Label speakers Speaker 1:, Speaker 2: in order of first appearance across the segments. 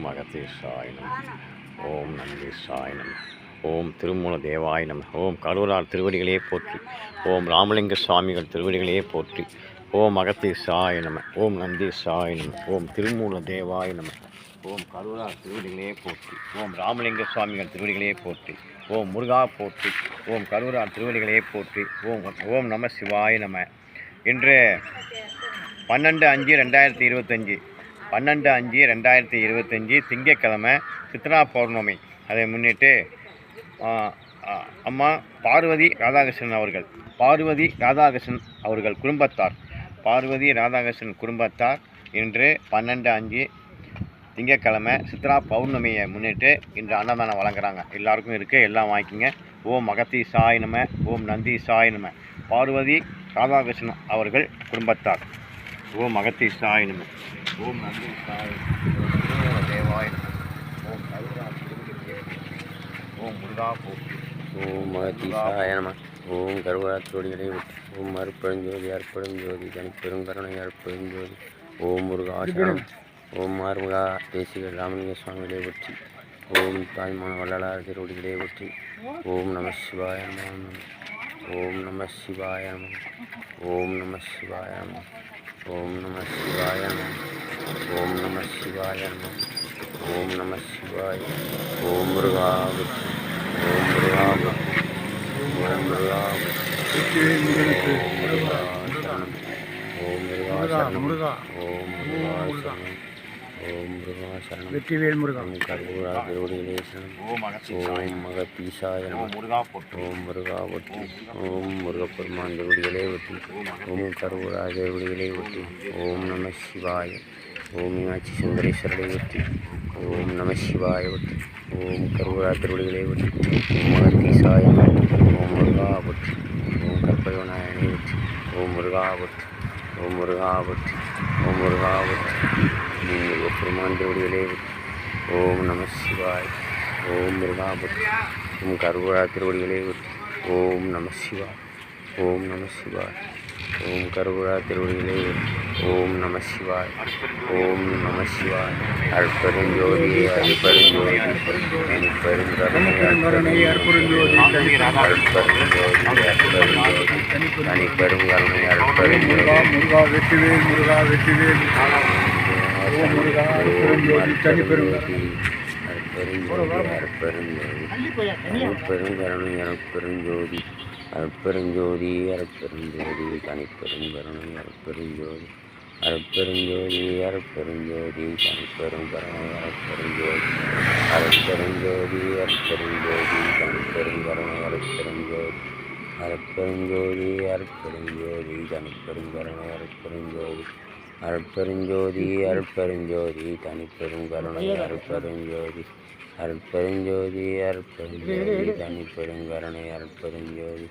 Speaker 1: ஓம் அகத்தீசாய நம. ஓம் நந்தீசாய நம. ஓம் திருமூல தேவாய நம. ஓம் கரூரார் திருவடிகளே போற்றி. ஓம் ராமலிங்க சுவாமிகள் திருவடிகளே போற்றி. ஓம் அகத்தீசாய நம. ஓம் நந்தீசாய நம. ஓம் திருமூல தேவாய நம. ஓம் கரூரார் திருவடிகளே போற்றி. ஓம் ராமலிங்க சுவாமிகள் திருவடிகளே போற்றி. ஓம் முருகா போற்றி. ஓம் கரூரார் திருவடிகளே போற்றி. ஓம் நம சிவாய நம. இன்று 12/5/2025 12/5/2025 திங்கட்கிழமை சித்ரா பௌர்ணமி. அதை முன்னிட்டு அம்மா பார்வதி ராதாகிருஷ்ணன் அவர்கள் குடும்பத்தார் இன்று 12/5 திங்கட்கிழமை சித்ரா பௌர்ணமியை முன்னிட்டு இன்று அன்னதானம் வழங்குறாங்க. எல்லாருக்கும் இருக்குது, எல்லாம் வாங்கிக்கிங்க. ஓம் அகத்தீசாய நம. ஓம் நந்தீசாய நம. பார்வதி ராதாகிருஷ்ணன் அவர்கள் குடும்பத்தார். ஓம் அகத்தீசாய நம. ஓம் நந்தீசாய தேவாய நம. ஓம் ஓம் முருகா போற்றி.
Speaker 2: ஓம் அகத்தீசாய நம. ஓம் கருவராத்திரோடிகளை விட்டு. ஓம் அருப்பெருஞ்சோதி அருப்பெருஞ்சோதி தனிப்பெருங்கருணை அருப்பெருஞ்சோதி. ஓம் முருகாசனம். ஓம் ஆறுமுகா தேசிகர் ராமலிங்க சுவாமிகளை பற்றி. ஓம் தாய்மான வள்ளலார் திருவடிகளை பற்றி. ஓம் நம சிவாய நம. ஓம் நம சிவாய நம. ஓம் நம சிவாய நம. ஓம் நம சிவாய நம. ஓம் நம சிவாய நம. ஓம் நம சிவாய. ஓம் முருகா பற்றி. ஓம் முருகா பற்றி. ஓம் முருகா பற்றி. ஓம் முருகா சரணம். ஓம் முருகா சரணம். ஓம் முருகா சரணம்.
Speaker 1: வெற்றிவேல் முருகா.
Speaker 2: கருவூரா திருவடிகளே சரணம். ஓம் அகத்தீசாய நம. ஓம் முருகா பற்றி. ஓம் முருகப்பெருமான் திருவடிகளே பற்றி. ஓம் கருவூரா திருவடிகளே பற்றி. ஓம் நம சிவாய. ஓம் மீனாட்சி சுந்தரேஸ்வரரை பற்றி. ஓம் நம சிவாய பற்றி. ஓம் கருவூரா திருவடிகளே பற்றி. ஓம் அகத்தீசாய நம. ஓம் முருகா பற்றி. ஓம் கற்பகநாயகனை பற்றி. ஓம் முருகா பற்றி. ஓம் முருகா பற்றி. ஓம் முருகா பற்றி. முருகப்பெருமான் திருவடிகளே பற்றி. ஓம் நம சிவாய். ஓம் முருகா பற்றி. ஓம் கருவூரா திருவடிகளே பற்றி. ஓம் நம சிவாய். ஓம் நம சிவாய். ஓம் கருவூரா திருவடிகளே பற்றி. ஓம் நம சிவாய். ஓம் நம சிவாய். அற்பெருஞ்சோதி அற்பெருஞ்சோதி தனிப்பெருங்கருணை அற்பெருஞ்சோதி தனிப்பெருங்கருணை அற்பெருஞ்சோதி.
Speaker 1: வெற்றிவேல் முருகா. வெற்றிவேல்
Speaker 2: பெருங்கருணை அற்பெருஞ்சோதி. அற்பெருஞ்சோதி அற்பெருஞ்சோதி தனிப்பெருங்கருணை அற்பெருஞ்சோதி. அற்பெருஞ்சோதி அற்பெருஞ்சோதி தனிப்பெருங்கருணை அற்பெருஞ்சோதி. அற்பெருஞ்சோதி அற்பெருஞ்சோதி தனிப்பெருங்கருணை அற்பெருஞ்சோதி. அற்பெருஞ்சோதி அற்பெருஞ்சோதி தனிப்பெருங்கருணை அற்பெருஞ்சோதி. அற்பெருஞ்சோதி அற்பெருஞ்சோதி தனிப்பெருங்கருணை அற்பெருஞ்சோதி. அற்பெருஞ்சோதி அற்பெருஞ்சோதி தனிப்பெருங்கருணை அற்பெருஞ்சோதி.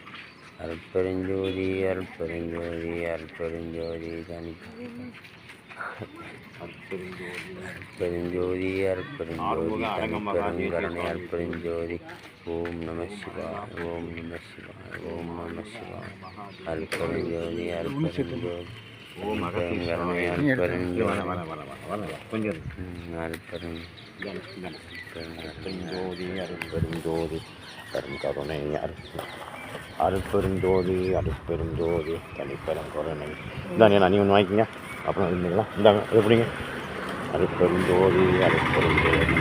Speaker 2: அற்பெருஞ்சோதி அற்பெருஞ்சோதி அற்பெருஞ்சோதி அற்பெருஞ்சோதி அற்பெருஞ்சோதி தனிப்பெருங்கருணை அற்பெருஞ்சோதி. ஓம் நம சிவாய. ஓம் நம சிவாய. ஓம் நம சிவாய. அற்பெருஞ்சோதி அற்பெருஞ்சோதி
Speaker 1: ஓம்
Speaker 2: கருணை அற்பெருஞ்சோதி.
Speaker 1: அற்பெருஞ்சோதி அற்பெருஞ்சோதி கருணை அற்பெருஞ்சோதி அற்பெருஞ்சோதி தனிப்பெருங்கருணை. இதான் நீ ஒன்று வாங்கிக்கிங்க. அப்புறம் இருந்தீங்களா? இந்தாங்க எப்படிங்க? அற்பெருஞ்சோதி அற்பெருஞ்சோதி